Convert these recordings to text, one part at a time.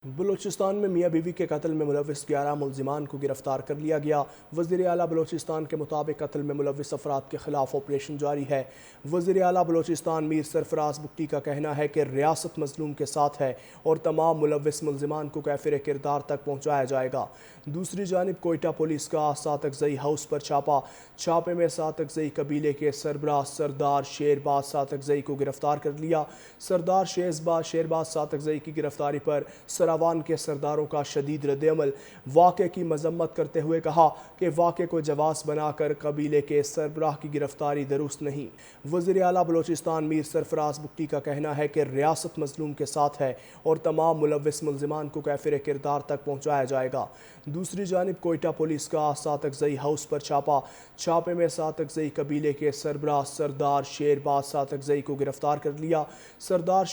بلوچستان میں میاں بیوی کے قتل میں ملوث 11 ملزمان کو گرفتار کر لیا گیا۔ وزیر اعلیٰ بلوچستان کے مطابق قتل میں ملوث افراد کے خلاف آپریشن جاری ہے۔ وزیر اعلیٰ بلوچستان میر سرفراز بگٹی کا کہنا ہے کہ ریاست مظلوم کے ساتھ ہے اور تمام ملوث ملزمان کو کیفر کردار تک پہنچایا جائے گا۔ دوسری جانب کوئٹہ پولیس کا سات اکزئی ہاؤس پر چھاپے میں سات اکزئی قبیلے کے سربراہ سردار شیرباز سات اکزئی کو گرفتار کر لیا۔ سردار شیرباز سات اکزئی کی گرفتاری پر سراوان کے سرداروں کا شدید رد عمل۔ واقعے کی مذمت کرتے ہوئے کہا کہ واقعے کو جواز بنا کر قبیلے کے سربراہ کی گرفتاری درست نہیں۔ وزیر اعلیٰ بلوچستان میر سرفراز بگٹی کا کہنا ہے کہ ریاست مظلوم کے ساتھ ہے اور تمام ملوث ملزمان کو کیفر کردار تک پہنچایا جائے گا۔ دوسری جانب کوئٹہ پولیس کا سات اکزئی ہاؤس پر چھاپے میں سات اکزئی قبیلے کے سربراہ سردار شیرباز سات اکزئی کو گرفتار کر لیا۔ سردار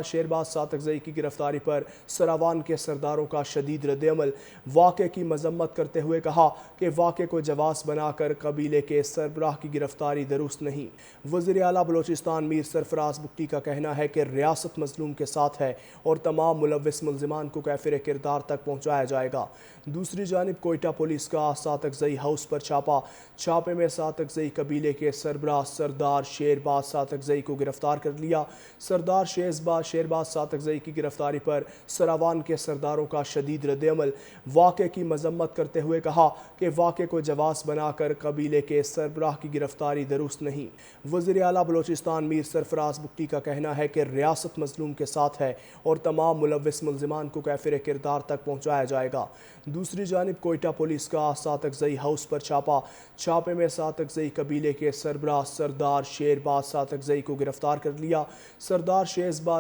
شیرباز سات اکزئی کی گرفتاری پر سراوان کے سرداروں کا شدید رد عمل۔ واقعے کی مذمت کرتے ہوئے کہا کہ واقعے کو جواز بنا کر قبیلے کے سربراہ کی گرفتاری درست نہیں۔ وزیر اعلیٰ بلوچستان میر سرفراز بگٹی کا کہنا ہے کہ ریاست مظلوم کے ساتھ ہے اور تمام ملوث ملزمان کو کیفر کردار تک پہنچایا جائے گا۔ دوسری جانب کوئٹہ پولیس کا سات اکزئی ہاؤس پر چھاپے میں سات اکزئی قبیلے کے سربراہ سردار شیرباز سات اکزئی کو گرفتار کر لیا۔ سردار شیرباز سات اکزئی کی گرفتاری پر سراوان کے سرداروں کا شدید رد عمل۔ واقعے کی مذمت کرتے ہوئے کہا کہ واقعے کو جواز بنا کر قبیلے کے سربراہ کی گرفتاری درست نہیں۔ وزیر اعلیٰ بلوچستان میر سرفراز بگٹی کا کہنا ہے کہ ریاست مظلوم کے ساتھ ہے اور تمام ملوث ملزمان کو کیفر کردار تک پہنچایا جائے گا۔ دوسری جانب کوئٹہ پولیس کا سات اکزئی ہاؤس پر چھاپے میں سات اکزئی قبیلے کے سربراہ سردار شیرباز سات اکزئی کو گرفتار کر لیا۔ سردار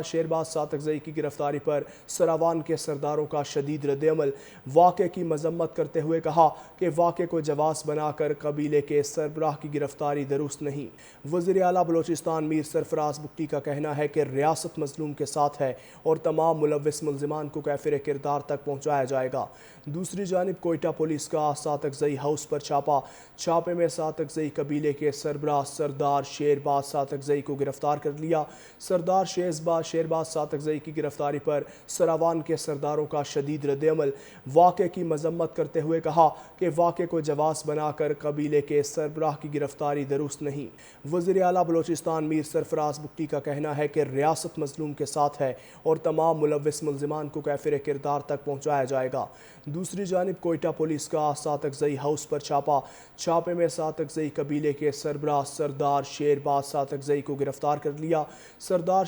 شیرباز سات اکزئی کی گرفتاری پر سراوان کے سرداروں کا شدید رد عمل۔ واقعے کی مذمت کرتے ہوئے کہا کہ واقعے کو جواز بنا کر قبیلے کے سربراہ کی گرفتاری درست نہیں۔ وزیر اعلیٰ بلوچستان میر سرفراز بگٹی کا کہنا ہے کہ ریاست مظلوم کے ساتھ ہے اور تمام ملوث ملزمان کو کیفر کردار تک پہنچایا جائے گا۔ دوسری جانب کوئٹہ پولیس کا سات اکزئی ہاؤس پر چھاپے میں سات اکزئی قبیلے کے سربراہ سردار شیرباز سات اکزئی کو گرفتار کر لیا۔ سردار شیرباز سات اکزئی کی گرفتاری پر سراوان کے سرداروں کا شدید رد عمل۔ واقعے کی مذمت کرتے ہوئے کہا کہ واقعے کو جواز بنا کر قبیلے کے سربراہ کی گرفتاری درست نہیں۔ وزیر اعلیٰ بلوچستان میر سرفراز بگٹی کا کہنا ہے کہ ریاست مظلوم کے ساتھ ہے اور تمام ملوث ملزمان کو کیفر کردار تک پہنچایا جائے گا۔ دوسری جانب کوئٹہ پولیس کا سات اکزئی ہاؤس پر چھاپے میں سات اکزئی قبیلے کے سربراہ سردار شیرباز سات اکزئی کو گرفتار کر لیا۔ سردار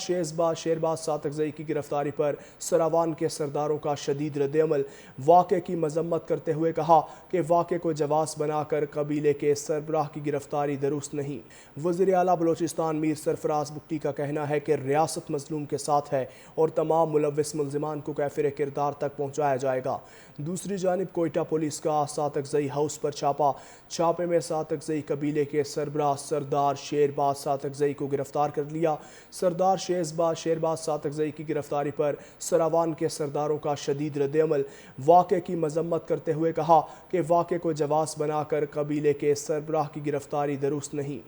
شیرباز سات اکزئی کی گرفتاری پر سراوان کے سرداروں کا شدید رد عمل۔ واقعے کی مذمت کرتے ہوئے کہا کہ واقعے کو جواز بنا کر قبیلے کے سربراہ کی گرفتاری درست نہیں۔ وزیر اعلیٰ بلوچستان میر سرفراز بگٹی کا کہنا ہے کہ ریاست مظلوم کے ساتھ ہے اور تمام ملوث ملزمان کو کیفر کردار تک پہنچایا جائے گا۔ دوسری جانب کوئٹہ پولیس کا سات اکزئی ہاؤس پر چھاپے میں سات اکزئی قبیلے کے سربراہ سردار شیرباز سات اکزئی کو گرفتار کر لیا۔ سردار شیرباز سات اکزئی کی گرفتاری پر سراوان کے سرداروں کا شدید رد عمل۔ واقعے کی مذمت کرتے ہوئے کہا کہ واقعے کو جواز بنا کر قبیلے کے سربراہ کی گرفتاری درست نہیں۔